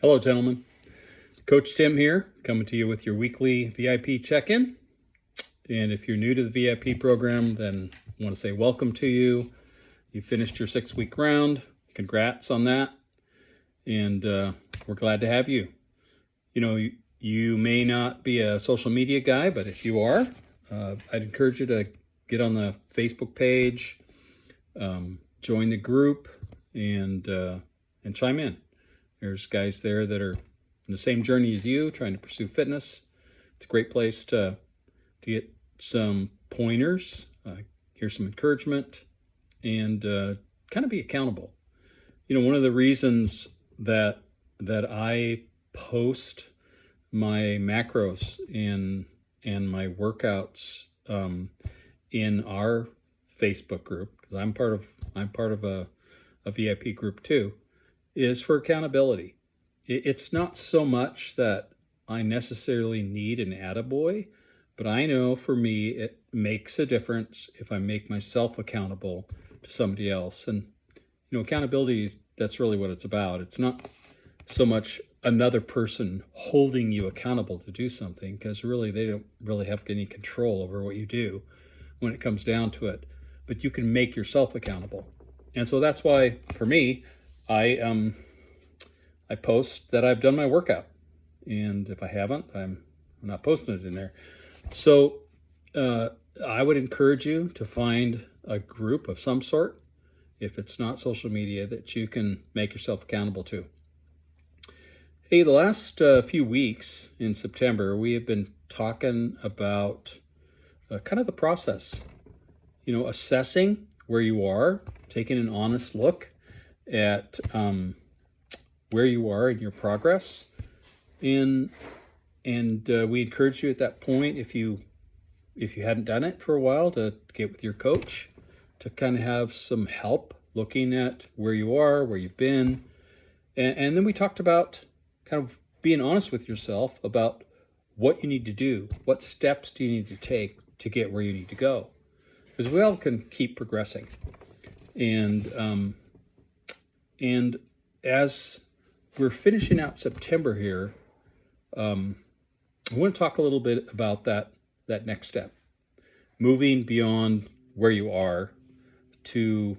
Hello, gentlemen. Coach Tim here, coming to you with your weekly VIP check-in. And if you're new to the VIP program, then I want to say welcome to you. You finished your 6-week round. Congrats on that. And we're glad to have you. You may not be a social media guy, but if you are, I'd encourage you to get on the Facebook page, join the group, and chime in. There's guys there that are in the same journey as you, trying to pursue fitness. It's a great place to get some pointers, hear some encouragement, and kind of be accountable. One of the reasons that I post my macros and my workouts in our Facebook group, because I'm part of a VIP group too, is for accountability. It's not so much that I necessarily need an attaboy, but I know for me it makes a difference if I make myself accountable to somebody else. And accountability, that's really what it's about. It's not so much another person holding you accountable to do something, because really they don't really have any control over what you do when it comes down to it. But you can make yourself accountable. And so that's why, for me, I post that I've done my workout, and if I haven't, I'm not posting it in there. So I would encourage you to find a group of some sort, if it's not social media, that you can make yourself accountable to. Hey, the last few weeks in September, we have been talking about kind of the process, assessing where you are, taking an honest look at where you are in your progress, and we encourage you at that point, if you hadn't done it for a while, to get with your coach to kind of have some help looking at where you are, where you've been, and then we talked about kind of being honest with yourself about what you need to do, what steps do you need to take to get where you need to go, because we all can keep progressing. And as we're finishing out September here, I want to talk a little bit about that next step, moving beyond where you are to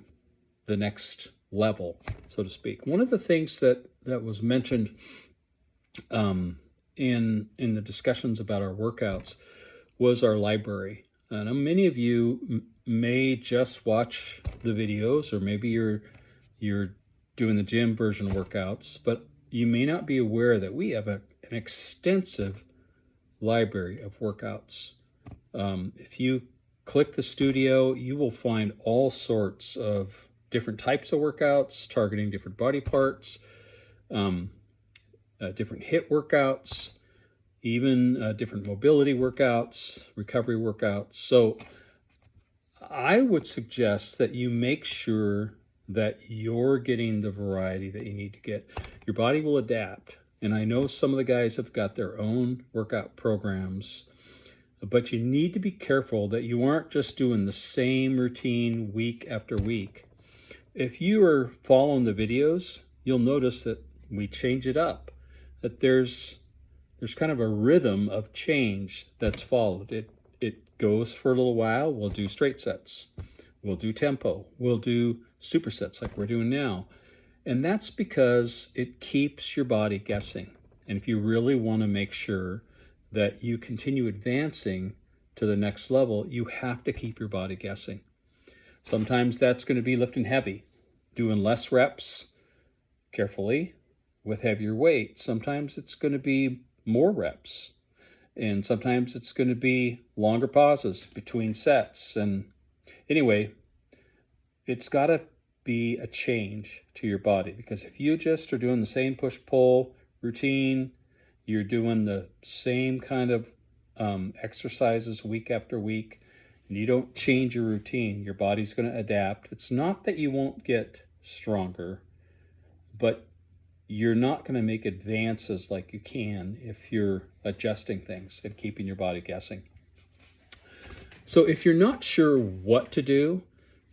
the next level, so to speak. One of the things that was mentioned in the discussions about our workouts was our library. Now, many of you may just watch the videos, or maybe you're doing the gym version workouts, but you may not be aware that we have an extensive library of workouts. If you click the studio, you will find all sorts of different types of workouts targeting different body parts, different HIIT workouts, even different mobility workouts, recovery workouts. So I would suggest that you make sure that you're getting the variety that you need to get. Your body will adapt. And I know some of the guys have got their own workout programs, but you need to be careful that you aren't just doing the same routine week after week. If you are following the videos, you'll notice that we change it up, that there's kind of a rhythm of change that's followed. It goes for a little while. We'll do straight sets. We'll do tempo. We'll do supersets like we're doing now. And that's because it keeps your body guessing. And if you really want to make sure that you continue advancing to the next level, you have to keep your body guessing. Sometimes that's going to be lifting heavy, doing less reps carefully with heavier weight. Sometimes it's going to be more reps. And sometimes it's going to be longer pauses between sets. And anyway, it's got to be a change to your body, because if you just are doing the same push-pull routine, you're doing the same kind of exercises week after week, and you don't change your routine, your body's going to adapt. It's not that you won't get stronger, but you're not going to make advances like you can if you're adjusting things and keeping your body guessing. So if you're not sure what to do,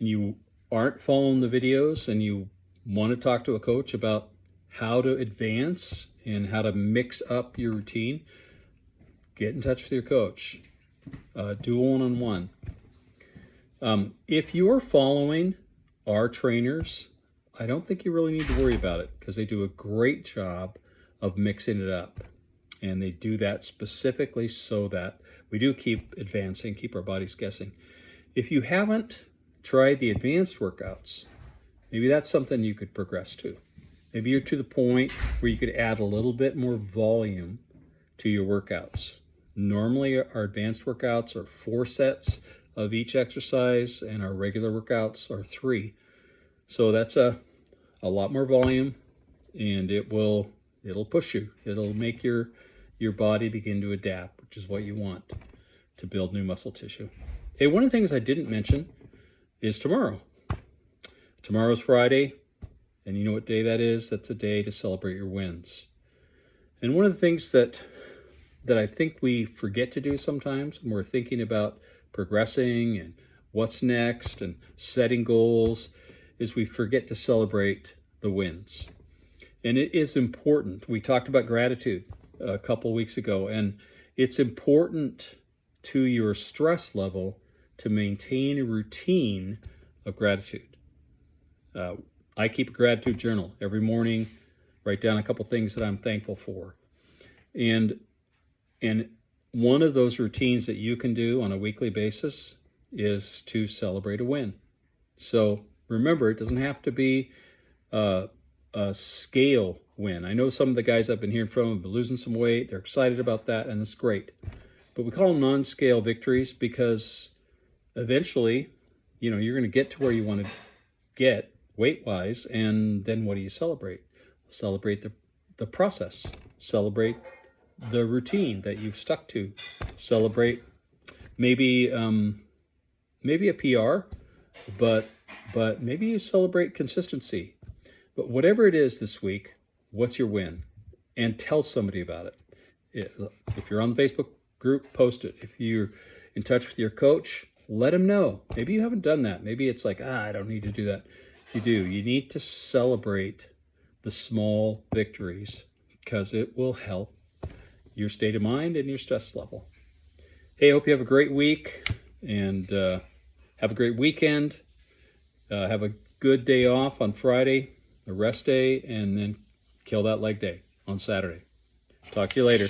and you aren't following the videos, and you want to talk to a coach about how to advance and how to mix up your routine, get in touch with your coach. Do a one-on-one. If you're following our trainers, I don't think you really need to worry about it because they do a great job of mixing it up. And they do that specifically so that we do keep advancing, keep our bodies guessing. If you haven't tried the advanced workouts, maybe that's something you could progress to. Maybe you're to the point where you could add a little bit more volume to your workouts. Normally, our advanced workouts are 4 sets of each exercise, and our regular workouts are 3. So that's a lot more volume, and it'll push you. It'll make your body begin to adapt, which is what you want to build new muscle tissue. Hey, one of the things I didn't mention is tomorrow. Tomorrow's Friday, and you know what day that is? That's a day to celebrate your wins. And one of the things that I think we forget to do sometimes when we're thinking about progressing and what's next and setting goals is we forget to celebrate the wins. And it is important. We talked about gratitude a couple weeks ago, and it's important to your stress level to maintain a routine of gratitude. I keep a gratitude journal every morning, write down a couple things that I'm thankful for. And one of those routines that you can do on a weekly basis is to celebrate a win. So remember, it doesn't have to be a scale win. I know some of the guys I've been hearing from have been losing some weight. They're excited about that, and it's great. But we call them non-scale victories because eventually, you're going to get to where you want to get weight-wise, and then what do you celebrate? Celebrate the process. Celebrate the routine that you've stuck to. Celebrate maybe a PR, but maybe you celebrate consistency. But whatever it is this week, what's your win? And tell somebody about it. If you're on the Facebook group, post it. If you're in touch with your coach, let them know. Maybe you haven't done that. Maybe it's like, I don't need to do that. You do. You need to celebrate the small victories because it will help your state of mind and your stress level. Hey, I hope you have a great week and have a great weekend. Have a good day off on Friday, a rest day, and then kill that leg day on Saturday. Talk to you later.